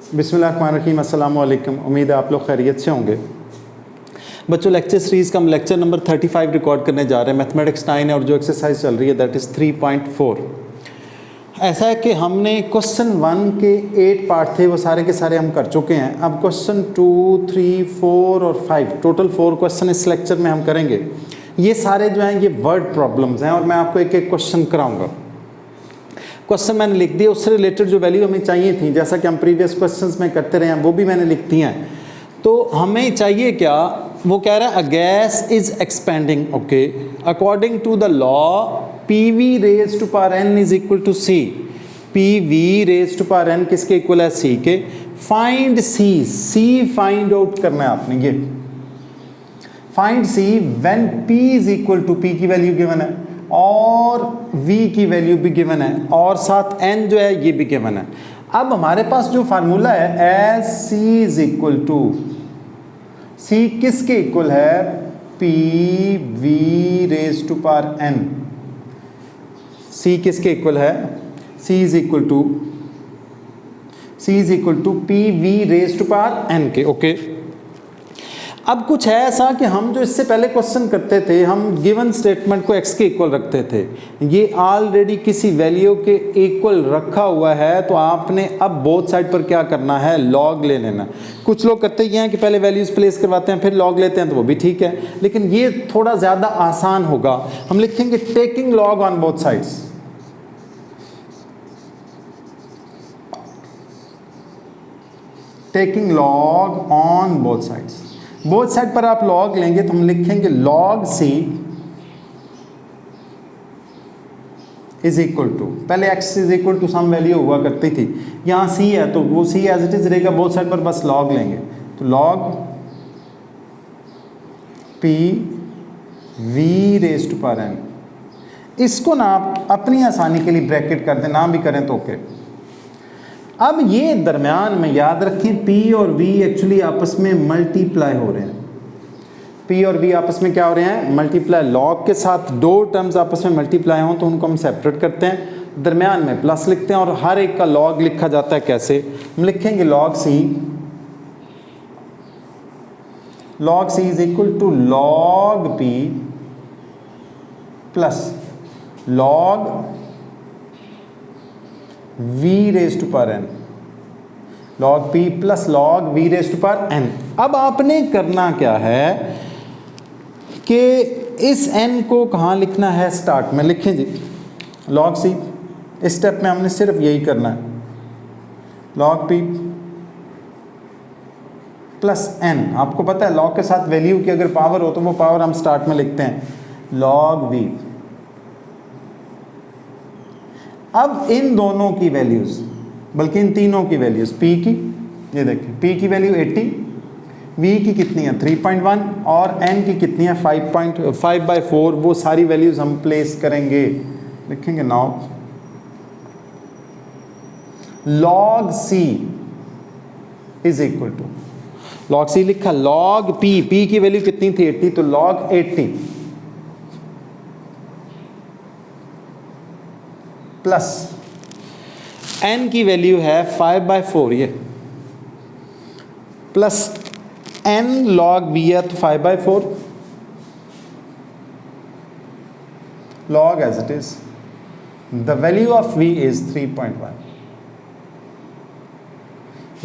बिस्मिल्लाहिर्रहमानिर्रहीम, अस्सलाम वालेकुम। उम्मीद है आप लोग खैरियत से होंगे। बच्चों, लेक्चर सीरीज़ का हम लेक्चर नंबर 35 रिकॉर्ड करने जा रहे हैं। मैथमेटिक्स 9 है और जो एक्सरसाइज चल रही है दैट इज़ 3.4। ऐसा है कि हमने क्वेश्चन 1 के 8 पार्ट थे, वो सारे के सारे हम कर चुके हैं। अब क्वेश्चन 2, 3, 4 और 5 टोटल 4 क्वेश्चन इस लेक्चर में हम करेंगे। ये सारे जो हैं ये वर्ड प्रॉब्लम्स हैं और मैं आपको एक एक क्वेश्चन कराऊंगा। क्वेश्चन मैंने लिख दिया, उससे रिलेटेड जो वैल्यू हमें चाहिए थी, जैसा कि हम प्रीवियस क्वेश्चंस में करते रहे हैं, वो भी मैंने लिख दी हैं। तो हमें चाहिए क्या, वो कह रहा है a gas is expanding, okay, according to the law P V raise to power n is equal to C. P V raise to power n किसके इक्वल है, सी के। Find C, C find out करना है आपने। ये find C when P is equal to, P की value given है और v की वैल्यू भी गिवन है और साथ n जो है ये भी गिवन है। अब हमारे पास जो फार्मूला है as c is equal to, c किसके इक्वल है, p v raise to power n। c किसके इक्वल है, c is equal to p v raise to power n के, ओके। अब कुछ है ऐसा कि हम जो इससे पहले क्वेश्चन करते थे, हम गिवन स्टेटमेंट को x के इक्वल रखते थे। ये ऑलरेडी किसी वैल्यू के इक्वल रखा हुआ है, तो आपने अब बोथ साइड पर क्या करना है, लॉग ले लेना। कुछ लोग करते ये हैं कि पहले वैल्यूज प्लेस करवाते हैं फिर लॉग लेते हैं, तो वो भी ठीक है, लेकिन ये थोड़ा ज़्यादा आसान होगा। हम लिखेंगे taking log on both sides. Taking log on both sides, both side पर आप लॉग लेंगे तो हम लिखेंगे log C is equal to, पहले x is equal to some value हुआ करती थी, यहाँ c है तो वो c एज इट इज रहेगा, बोथ साइड पर बस लॉग लेंगे। तो log p v raise to power n, इसको ना आप अपनी आसानी के लिए ब्रैकेट कर दें, ना भी करें तो ओके। अब ये दरम्यान में याद रखें p और v एक्चुअली आपस में मल्टीप्लाई हो रहे हैं। p और v आपस में क्या हो रहे हैं, मल्टीप्लाई। लॉग के साथ दो टर्म्स आपस में मल्टीप्लाई हों तो उनको हम सेपरेट करते हैं, दरम्यान में प्लस लिखते हैं और हर एक का लॉग लिखा जाता है। कैसे, हम लिखेंगे log c is equal to log p plus log v raise to power n, log p plus log v raise to power n। अब आपने करना क्या है कि इस n को कहाँ लिखना है, स्टार्ट में लिखें जी लॉग c। इस स्टेप में हमने सिर्फ यही करना है, लॉग p प्लस n। आपको पता है लॉग के साथ वैल्यू की अगर पावर हो तो वो पावर हम स्टार्ट में लिखते हैं, लॉग v। अब इन दोनों की वैल्यूज, बल्कि इन तीनों की वैल्यूज, p की, ये देखिए p की वैल्यू 80, v की कितनी है 3.1 और n की कितनी है 5/4, वो सारी वैल्यूज हम प्लेस करेंगे। लिखेंगे now log c is equal to, log c लिखा, log p की वैल्यू कितनी थी 80, तो log 80 प्लस n की वैल्यू है 5/4, ये प्लस n log v है तो 5/4 log as it is the value of v is 3.1।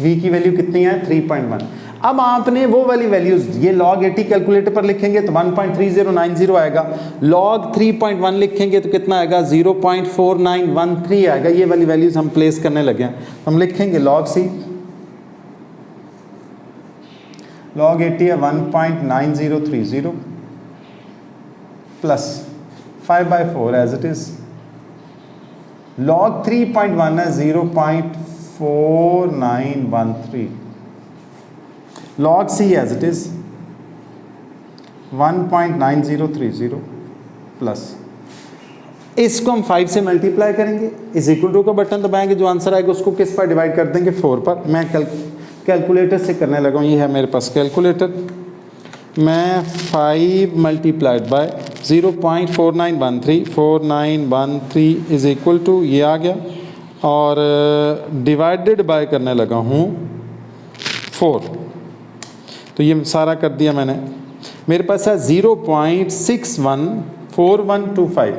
v की वैल्यू कितनी है 3.1। अब आपने वो वाली वैल्यूज, ये log 80 कैलकुलेटर पर लिखेंगे तो 1.3090 आएगा, log 3.1 लिखेंगे तो कितना आएगा 0.4913 आएगा। ये वाली वैल्यूज हम प्लेस करने लगे हैं। हम लिखेंगे log c, log 80 है 1.9030 plus 5/4 as it is, log 3.1 है 0.4913, log c as it is 1.9030 plus, इसको हम 5 से मल्टीप्लाई करेंगे, इज इक्वल टू का बटन दबाएंगे, जो आंसर आएगा उसको किस पर डिवाइड कर देंगे 4 पर। मैं कैलकुलेटर से करने लगा हूँ, ये है मेरे पास कैलकुलेटर। मैं 5 multiplied by 0.4913 is equal to, ये आ गया और डिवाइडेड बाय करने लगा हूँ 4, तो ये सारा कर दिया मैंने। मेरे पास है 0.614125,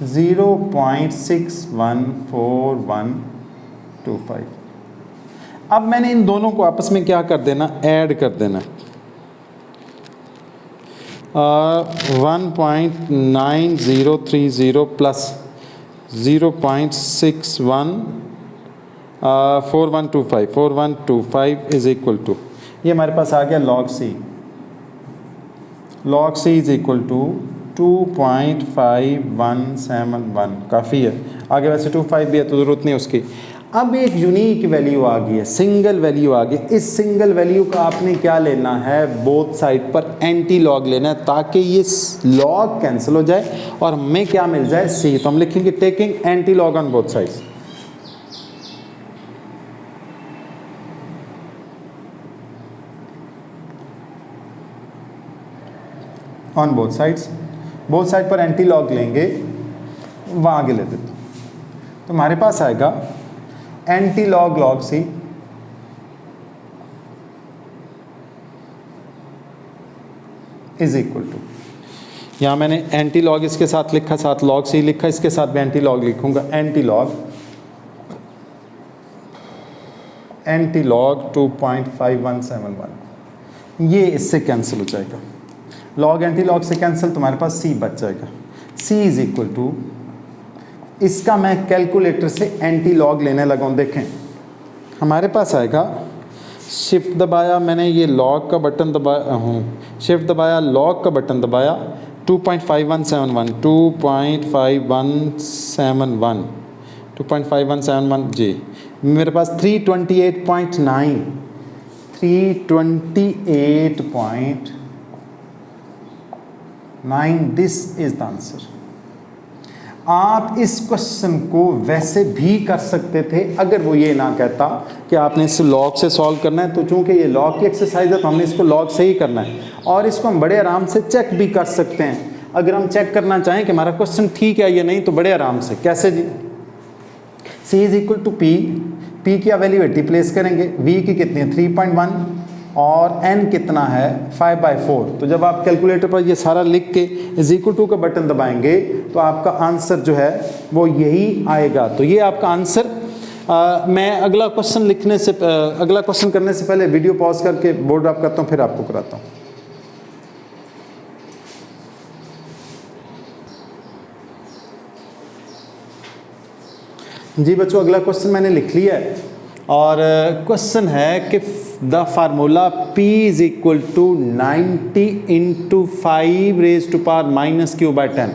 0.614125। अब मैंने इन दोनों को आपस में क्या कर देना, ऐड कर देना। 1.9030 प्लस 0.614125 इज इक्वल टू, ये हमारे पास आ गया log C। log C is equal to 2.5171, काफ़ी है। आगे वैसे 25 भी है तो ज़रूरत नहीं उसकी। अब एक यूनिक वैल्यू आ गई है, सिंगल वैल्यू आ गई। इस सिंगल वैल्यू का आपने क्या लेना है, बोथ साइड पर एंटी लॉग लेना है, ताकि ये लॉग कैंसिल हो जाए और हमें क्या मिल जाए, सी। तो हम लिखेंगे taking anti log on both sides. On both sides, both side पर एंटी लॉग लेंगे, वहाँ आगे ले देते हैं। तो हमारे पास आएगा anti log log C is equal to, यहाँ मैंने एंटी लॉग इसके साथ लिखा, साथ log C लिखा, इसके साथ भी एंटी लॉग लिखूंगा। एंटी लॉग 2.5171, ये इससे कैंसिल हो जाएगा। लॉग एंटी लॉग से कैंसिल, तुम्हारे पास C बच जाएगा। C इज इक्वल टू, इसका मैं कैलकुलेटर से एंटी लॉग लेने लगा हूँ। देखें हमारे पास आएगा, शिफ्ट दबाया मैंने, ये लॉग का बटन दबाया हूँ, शिफ्ट दबाया, लॉग का बटन दबाया, 2.5171 जी, मेरे पास 328.9 दिस इज द आंसर। आप इस क्वेश्चन को वैसे भी कर सकते थे अगर वो ये ना कहता कि आपने इस लॉग से सॉल्व करना है। तो चूंकि ये लॉग की एक्सरसाइज है तो हमने इसको लॉग से ही करना है, और इसको हम बड़े आराम से चेक भी कर सकते हैं। अगर हम चेक करना चाहें कि हमारा क्वेश्चन ठीक है या नहीं, तो बड़े आराम से। कैसे जी, C is equal to P, P की वैल्यू 80 प्लेस करेंगे, V की कितनी है 3.1 और N कितना है 5/4। तो जब आप कैलकुलेटर पर ये सारा लिख के इज इक्वल टू का बटन दबाएंगे तो आपका आंसर जो है वो यही आएगा। तो ये आपका आंसर। मैं अगला क्वेश्चन लिखने से अगला क्वेश्चन करने से पहले वीडियो पॉज करके बोर्ड अप करता हूँ, फिर आपको कराता हूँ। जी बच्चों, अगला क्वेश्चन मैंने लिख लिया है, और क्वेश्चन है कि the formula P is equal to 90 into 5 raise to power minus Q by 10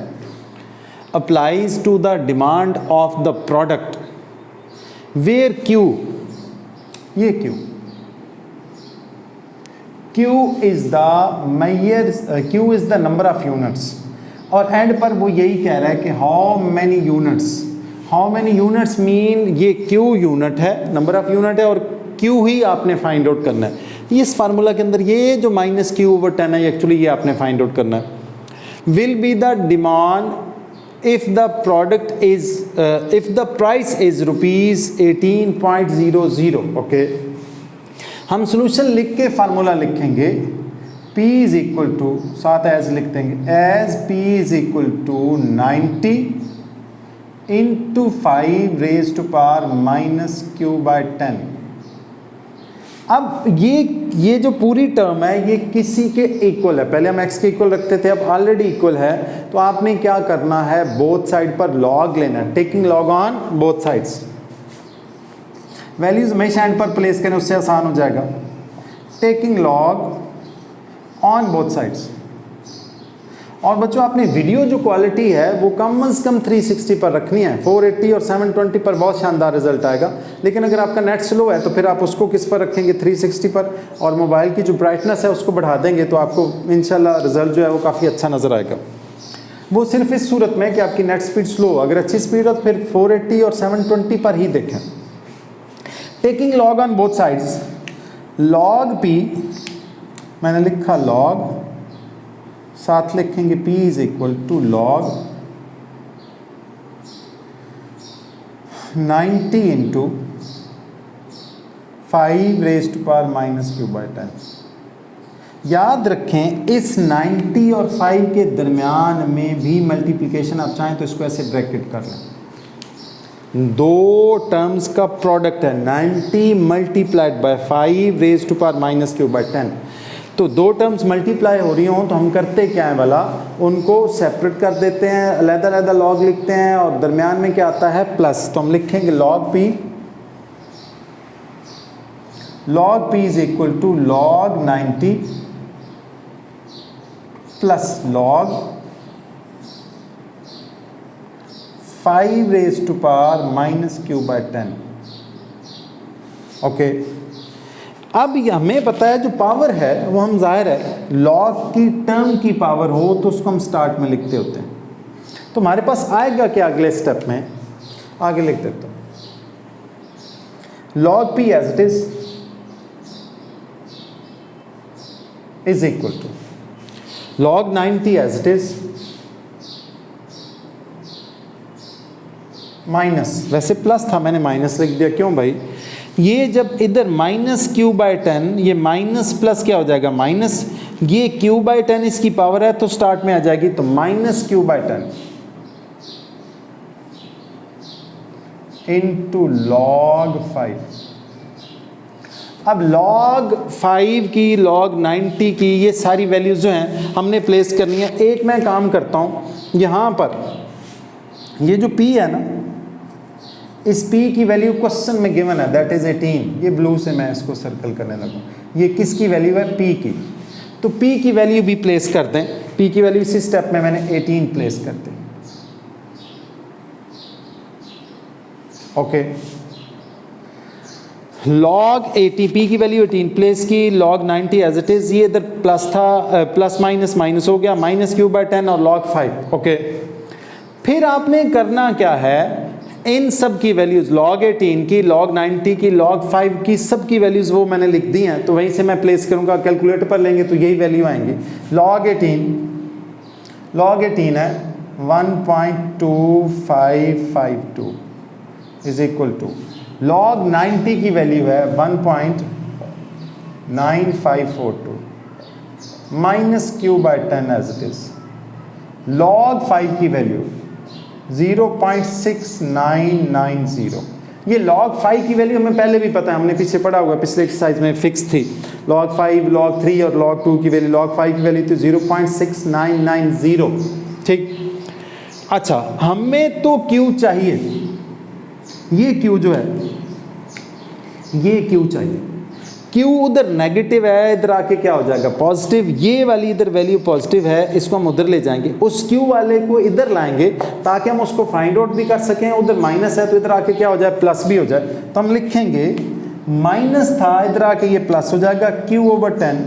applies to the demand of the product where Q, ये Q is the measure, Q is the number of units, और end पर वो यही कह रहा है कि how many units mean ये Q यूनिट है, नंबर ऑफ यूनिट है, और Q ही आपने फाइंड आउट करना है। इस फार्मूला के अंदर ये जो माइनस Q/10 है, एक्चुअली ये आपने फाइंड आउट करना है। Will be the demand if the price is rupees 18.00। Okay, हम सोल्यूशन लिख के फार्मूला लिखेंगे, P इज इक्वल टू, साथ एज लिख देंगे, as P is equal to 90 into 5 raise to power minus Q/10। अब ये जो पूरी टर्म है ये किसी के इक्वल है। पहले हम x के इक्वल रखते थे, अब ऑलरेडी इक्वल है, तो आपने क्या करना है, बोथ साइड पर लॉग लेना है, taking log on both sides. Values हमेशा एंड पर प्लेस करें, उससे आसान हो जाएगा। Taking log on both sides. और बच्चों आपने वीडियो जो क्वालिटी है वो कम से कम 360 पर रखनी है। 480 और 720 पर बहुत शानदार रिजल्ट आएगा, लेकिन अगर आपका नेट स्लो है तो फिर आप उसको किस पर रखेंगे, 360 पर, और मोबाइल की जो ब्राइटनेस है उसको बढ़ा देंगे तो आपको इंशाल्लाह रिजल्ट जो है वो काफ़ी अच्छा नज़र आएगा। वो सिर्फ इस सूरत में कि आपकी नेट स्पीड स्लो, अगर अच्छी स्पीड हो तो फिर 480 और 720 पर ही देखें। Taking log on both sides, log P मैंने लिखा लॉग साथ लिखेंगे p is equal to log 90 into 5 raise to power minus Q by 10। याद रखें इस 90 और 5 के दरमियान में भी मल्टीप्लिकेशन आप चाहें तो इसको ऐसे ब्रैकेट कर लें। दो टर्म्स का प्रोडक्ट है 90 multiplied by 5 raise to power minus Q by 10। तो दो टर्म्स मल्टीप्लाई हो रही हों तो हम करते क्या है वाला, उनको सेपरेट कर देते हैं, अलग-अलग लॉग लिखते हैं और दरमियान में क्या आता है प्लस। तो हम लिखेंगे log p is equal to log 90 plus log 5 raise to power minus Q by 10। Okay, अब हमें पता है जो पावर है वो हम जाहिर है लॉग की टर्म की पावर हो तो उसको हम स्टार्ट में लिखते होते हैं। तो हमारे पास आएगा क्या अगले स्टेप में, आगे लिख देता हूँ log p as it is equal to log 90 as it is minus, वैसे प्लस था मैंने माइनस लिख दिया, क्यों भाई, ये जब इधर माइनस क्यू बाई 10 ये माइनस प्लस क्या हो जाएगा माइनस, ये क्यू बाई 10 इसकी पावर है तो स्टार्ट में आ जाएगी, तो minus Q by 10 into log 5। अब log 5 की log 90 की ये सारी वैल्यूज जो हैं हमने प्लेस करनी है। एक मैं काम करता हूँ, यहाँ पर ये जो p है ना, इस p की वैल्यू क्वेश्चन में गिवन है दैट इज 18। ये ब्लू से मैं इसको सर्कल करने लगा, ये किसकी वैल्यू है p की, तो p की वैल्यू भी प्लेस कर दें। p की वैल्यू इसी स्टेप में मैंने 18 प्लेस कर दी। ओके, log 80 p की वैल्यू 18 प्लेस की, log 90 एज इट इज, ये इधर प्लस था, प्लस माइनस माइनस हो गया, माइनस क्यू बाई 10 और log 5। ओके, फिर आपने करना क्या है, इन सब की वैल्यूज log 18 की, log 90 की, log 5 की, सब की वैल्यूज वो मैंने लिख दी हैं, तो वहीं से मैं प्लेस करूंगा। कैलकुलेटर पर लेंगे तो यही वैल्यू आएंगी। log 18 है 1.2552 इज इक्वल टू log 90 की वैल्यू है 1.9542 minus Q by 10 as it is. log 5 की वैल्यू 0.6990। ये log 5 की वैल्यू हमें पहले भी पता है, हमने पीछे पढ़ा हुआ, पिछले एक्सरसाइज में फिक्स थी। log 5, log 3 और log 2 की वैल्यू, log 5 की वैल्यू थी 0.6990। ठीक, अच्छा हमें तो q चाहिए, ये q जो है ये q चाहिए। q उधर नेगेटिव है, इधर आके क्या हो जाएगा पॉजिटिव। ये वाली इधर वैल्यू पॉजिटिव है, इसको हम उधर ले जाएंगे, उस q वाले को इधर लाएंगे ताकि हम उसको फाइंड आउट भी कर सकें। उधर माइनस है तो इधर आके क्या हो जाए प्लस भी हो जाए। तो हम लिखेंगे माइनस था, इधर आके ये प्लस हो जाएगा, q/10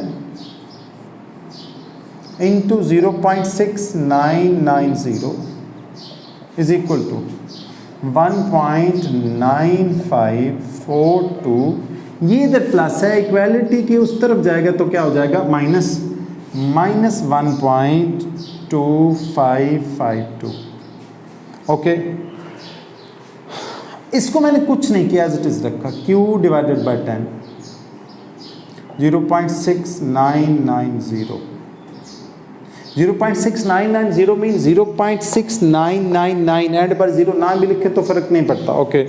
into 0.6990 is equal to 1.9542। ये इधर प्लस है, इक्वालिटी की उस तरफ जाएगा तो क्या हो जाएगा माइनस 1.2552। ओके, इसको मैंने कुछ नहीं किया, एज इट इज रखा, q divided by 10 0.6990। 0.6990 mean 0.6999, and पर 0 ना भी लिखे तो फर्क नहीं पड़ता। ओके,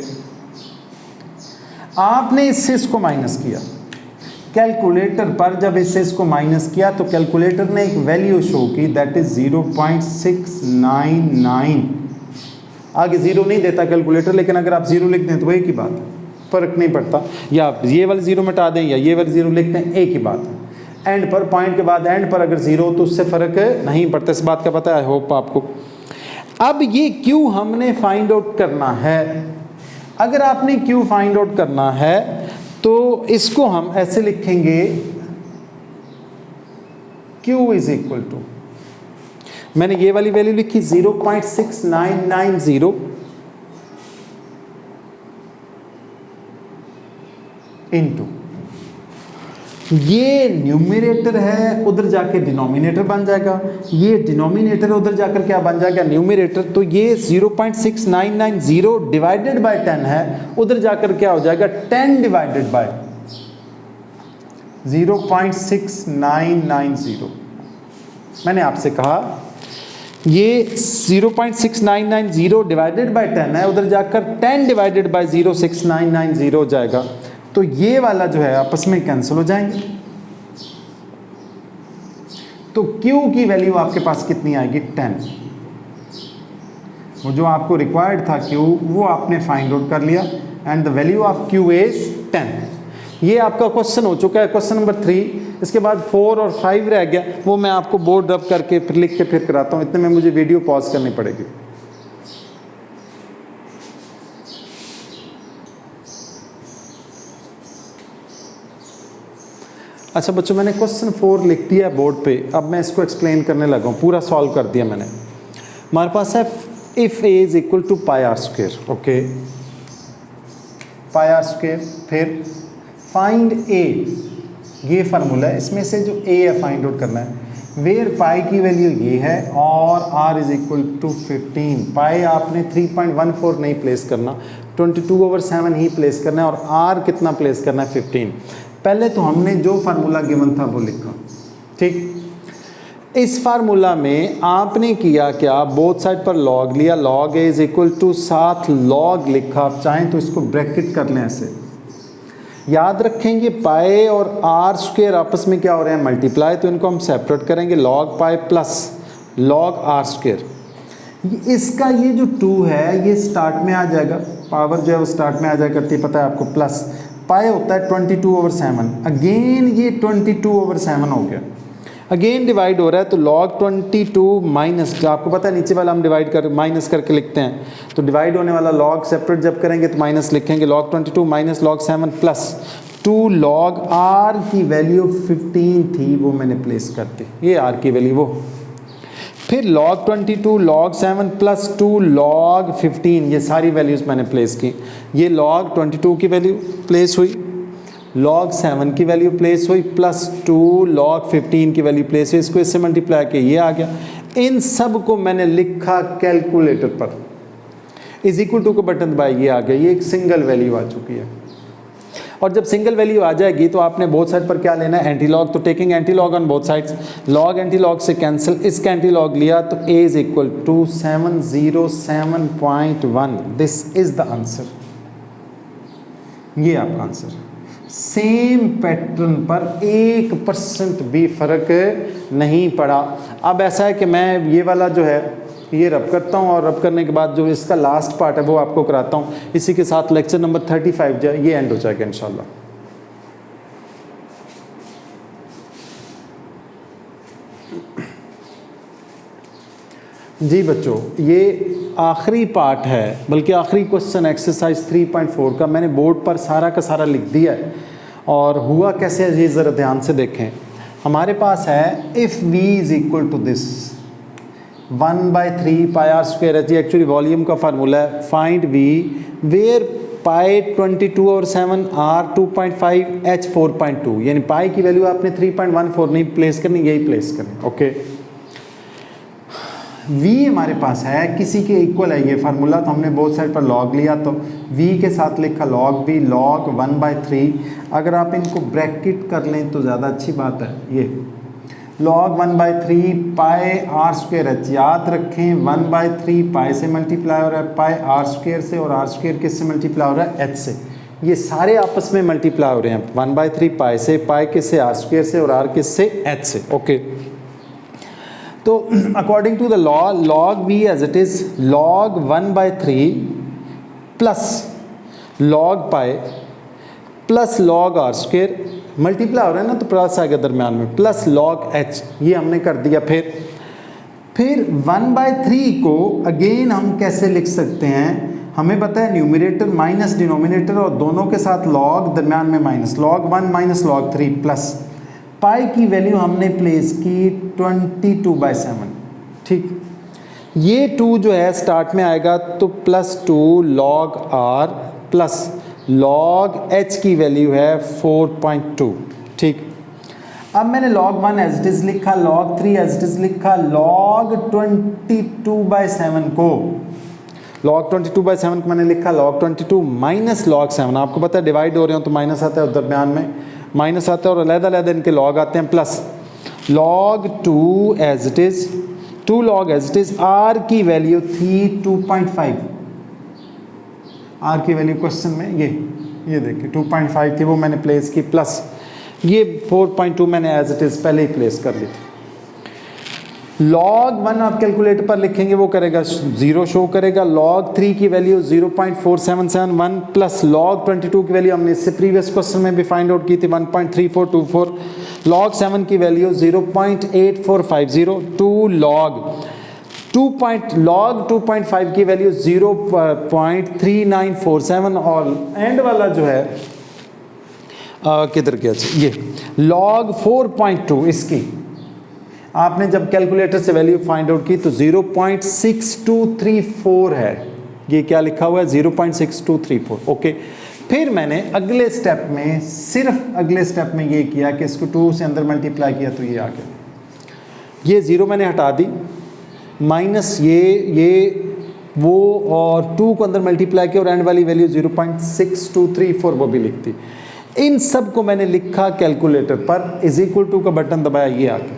आपने इससे इसको माइनस किया कैलकुलेटर पर, जब इससे इसको माइनस किया तो कैलकुलेटर ने एक वैल्यू शो की दैट इज 0.699। आगे 0 नहीं देता कैलकुलेटर, लेकिन अगर आप 0 लिख दें तो एक ही बात है, फर्क नहीं पड़ता। या आप ये वाले 0 मिटा दें या ये वाले 0 लिख दें, एक ही बात है। एंड पर, पॉइंट के बाद एंड पर अगर 0 तो उससे फ़र्क नहीं पड़ता, इस बात का पता है आई होप आपको। अब ये Q हमने फाइंड आउट करना है। अगर आपने Q फाइंड आउट करना है तो इसको हम ऐसे लिखेंगे, Q इज इक्वल टू, मैंने ये वाली वैल्यू लिखी 0.6990 इंटू ये न्यूमरेटर है, उधर जाके डिनोमिनेटर बन जाएगा, ये डिनोमिनेटर उधर जाकर क्या बन जाएगा, न्यूमरेटर। तो ये 0.6990 डिवाइडेड बाय 10 है, उधर जाकर क्या हो जाएगा 10 डिवाइडेड बाय 0.6990। मैंने आपसे कहा ये 0.6990 डिवाइडेड बाय 10 है, उधर जाकर 10 डिवाइडेड बाय 0.6990 हो जाएगा। तो ये वाला जो है आपस में कैंसिल हो जाएंगे। तो Q की वैल्यू आपके पास कितनी आएगी 10। वो जो आपको रिक्वायर्ड था Q वो आपने फाइंड आउट कर लिया and the value of Q is 10। ये आपका क्वेश्चन हो चुका है, क्वेश्चन नंबर 3। इसके बाद 4 और 5 रह गया, वो मैं आपको बोर्ड रब करके फिर लिख के फिर कराता हूँ। इतने में मुझे वीडियो पॉज करनी पड़ेगी। अच्छा बच्चों, मैंने क्वेश्चन 4 लिख दिया बोर्ड पे, अब मैं इसको एक्सप्लेन करने लगा हूँ। पूरा सॉल्व कर दिया मैंने। हमारे पास है if A is equal to pi r square, okay, pi r square. फिर फाइंड ए, ये फार्मूला है, इसमें से जो ए है फाइंड आउट करना है। वेयर पाई की वैल्यू ये है और आर इज इक्वल टू 15। पाई आपने 3.14 नहीं प्लेस करना, 22/7 ही प्लेस करना है, और आर कितना प्लेस करना है 15। पहले तो हमने जो फार्मूला गिवन था वो लिखा, ठीक। इस फार्मूला में आपने किया क्या, बोथ साइड पर लॉग लिया, log A is equal to साथ लॉग लिखा। आप चाहें तो इसको ब्रैकेट कर लें ऐसे। याद रखेंगे पाई और आर स्क्वायर आपस में क्या हो रहे हैं, मल्टीप्लाई, तो इनको हम सेपरेट करेंगे, log pi plus log are square. इसका ये जो 2 है ये स्टार्ट में आ जाएगा, पावर जो है वो स्टार्ट में आ जाएगा करती, पता है आपको। प्लस पाई होता है 22/7, अगेन ये 22/7 हो गया, अगेन डिवाइड हो रहा है, तो log 22 माइनस, आपको पता है नीचे वाला हम डिवाइड कर माइनस करके लिखते हैं, तो डिवाइड होने वाला log सेपरेट जब करेंगे तो माइनस लिखेंगे, log 22 minus log 7 plus 2 log r की वैल्यू 15 थी, वो मैंने प्लेस कर दी, ये r की वैल्यू वो। फिर log 22 log 7 प्लस 2 log 15, ये सारी वैल्यूज़ मैंने प्लेस की। ये log 22 की वैल्यू प्लेस हुई, log 7 की वैल्यू प्लेस हुई, प्लस 2 log 15 की वैल्यू प्लेस हुई, इसको इससे मल्टीप्लाई किया, ये आ गया। इन सब को मैंने लिखा कैलकुलेटर पर, इज इक्वल टू को बटन दबाया, ये आ गया, ये एक सिंगल वैल्यू आ चुकी है। और जब सिंगल वैल्यू आ जाएगी तो आपने बोथ साइड पर क्या लेना है, एंटी लॉग, तो taking anti log on both sides, log anti log से कैंसिल, इसका एंटी लॉग लिया तो a is equal to 707.1, this is the answer, ये आपका आंसर। सेम पैटर्न पर 1% भी फर्क नहीं पड़ा। अब ऐसा है कि मैं ये वाला जो है ये रब करता हूँ, और रब करने के बाद जो इसका लास्ट पार्ट है वो आपको कराता हूँ। इसी के साथ लेक्चर नंबर 35 जो ये एंड हो जाएगा इंशाल्लाह। जी बच्चों, ये आखिरी पार्ट है, बल्कि आखिरी क्वेश्चन एक्सरसाइज 3.4 का मैंने बोर्ड पर सारा का सारा लिख दिया है। और हुआ कैसे है ये ज़रा ध्यान से देखें। हमारे पास है if v is equal to this 1/3 pi r square है, जी एक्चुअली वॉल्यूम का फार्मूला है। Find v where pi 22/7 r 2.5 h 4.2, यानी पाई की वैल्यू आपने 3.14 नहीं प्लेस करनी, यही प्लेस करनी, ओके। v हमारे पास है किसी के इक्वल है ये फार्मूला, तो हमने बोथ साइड पर log लिया, तो v के साथ लिखा log v log 1/3। अगर आप इनको ब्रैकेट कर लें तो ज़्यादा अच्छी बात है। ये log 1/3 pi r square h, याद रखें 1/3 पाई से मल्टीप्लाई हो रहा है पाई आर स्क्वेयर से, और आर स्क्वेयर किससे मल्टीप्लाई हो रहा है, एच से। ये सारे आपस में मल्टीप्लाई हो रहे हैं, 1/3 पाई से, पाई किससे, आर स्क्वेयर से, और आर किससे, एच से, ओके। तो according to the law, log v as it is log 1/3 plus log pi plus log r square, multiply हो रहा है ना तो प्लस आएगा दरम्यान में, प्लस log h, ये हमने कर दिया। फिर 1/3 को अगेन हम कैसे लिख सकते हैं, हमें पता है न्यूमरेटर माइनस डिनोमिनेटर, और दोनों के साथ log, दरम्यान में minus, log 1 minus log 3 plus pi की वैल्यू हमने प्लेस की 22/7, ठीक। ये 2 जो है स्टार्ट में आएगा तो plus 2 log r plus log h की वैल्यू है 4.2, ठीक। अब मैंने log 1 एज इट इज लिखा, log 3 एज इट इज लिखा, log 22/7 को log 22/7 को मैंने लिखा, log 22 माइनस log 7, आपको पता है डिवाइड हो रहे हो तो माइनस आता है, दरमियान में माइनस आता है और अलग-अलग इनके log आते हैं, plus log 2 as it is, 2 log as it is, r की वैल्यू थी 2.5, r की वैल्यू क्वेश्चन में ये देखिए 2.5 थी, वो मैंने प्लेस की, प्लस ये 4.2 मैंने एज इट इज पहले ही प्लेस कर ली थी। log 1 आप कैलकुलेटर पर लिखेंगे वो करेगा 0 शो करेगा, log 3 की वैल्यू 0.4771 प्लस log 22 की वैल्यू हमने इससे प्रीवियस क्वेश्चन में भी फाइंड आउट की थी 1.3424, log 7 की वैल्यू 0.8450, 2 log 2.5 की वैल्यू 0.3947 और एंड वाला जो है किधर गया ये log 4.2, इसकी आपने जब कैलकुलेटर से वैल्यू फाइंड आउट की तो 0.6234 है, ये क्या लिखा हुआ है 0.6234। ओके, फिर मैंने अगले स्टेप में सिर्फ अगले स्टेप में ये किया कि इसको 2 से अंदर मल्टीप्लाई किया तो ये आ गया, ये 0 मैंने हटा दी, माइनस ये वो और 2 को अंदर मल्टीप्लाई किया और एंड वाली वैल्यू 0.6234 वो भी लिखती। इन सब को मैंने लिखा कैलकुलेटर पर, इज इक्वल टू का बटन दबाया, ये आ गया।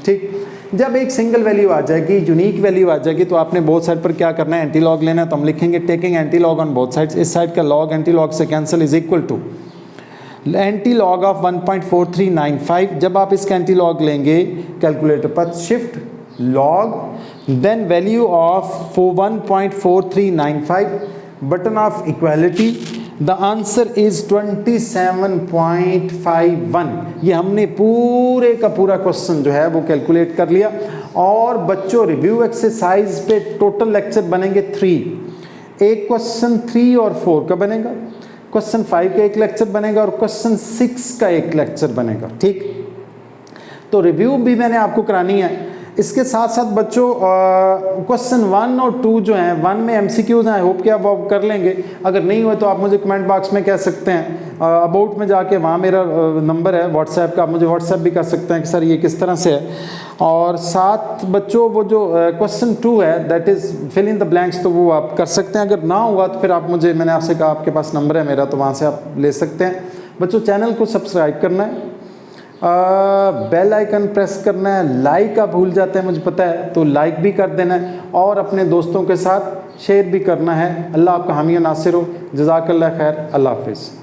ठीक, जब एक सिंगल वैल्यू आ जाएगी, यूनिक वैल्यू आ जाएगी, तो आपने बोथ साइड पर क्या करना है, एंटी लॉग लेना है, तो हम लिखेंगे taking anti log on both sides, इस साइड का लॉग एंटी लॉग से cancel, is equal to anti log of 1.4395। जब आप इसका एंटी लॉग लेंगे कैलकुलेटर पर, shift log then value of 1.4395, button of equality, the answer is 27.51। ये हमने पूरे का पूरा क्वेश्चन जो है वो कैलकुलेट कर लिया। और बच्चों रिव्यू एक्सरसाइज पे टोटल लेक्चर बनेंगे 3, एक क्वेश्चन 3 और 4 का बनेगा, क्वेश्चन 5 का एक लेक्चर बनेगा और क्वेश्चन 6 का एक लेक्चर बनेगा। ठीक, तो रिव्यू भी मैंने आपको करानी है। इसके साथ साथ बच्चों क्वेश्चन 1 और 2 जो हैं, 1 में MCQs हैं, आई होप कि आप वो कर लेंगे। अगर नहीं हुए तो आप मुझे कमेंट बॉक्स में कह सकते हैं, अबाउट में जाके वहाँ मेरा नंबर है व्हाट्सएप का, आप मुझे व्हाट्सएप भी कर सकते हैं कि सर ये किस तरह से है। और साथ बच्चों वो जो क्वेश्चन 2 है that is fill in the blanks, तो वो आप कर सकते हैं। अगर ना हुआ तो फिर आप मुझे, मैंने आपसे कहा आपके पास नंबर है मेरा, तो वहाँ से आप ले सकते हैं। बच्चों चैनल को सब्सक्राइब करना है, बेल आइकन प्रेस करना है, लाइक आप भूल जाते हैं मुझे पता है, तो लाइक भी कर देना है और अपने दोस्तों के साथ शेयर भी करना है। अल्लाह आपका हामी नासिर हो, जज़ाकल्लाह खैर, अल्लाह हाफिज़।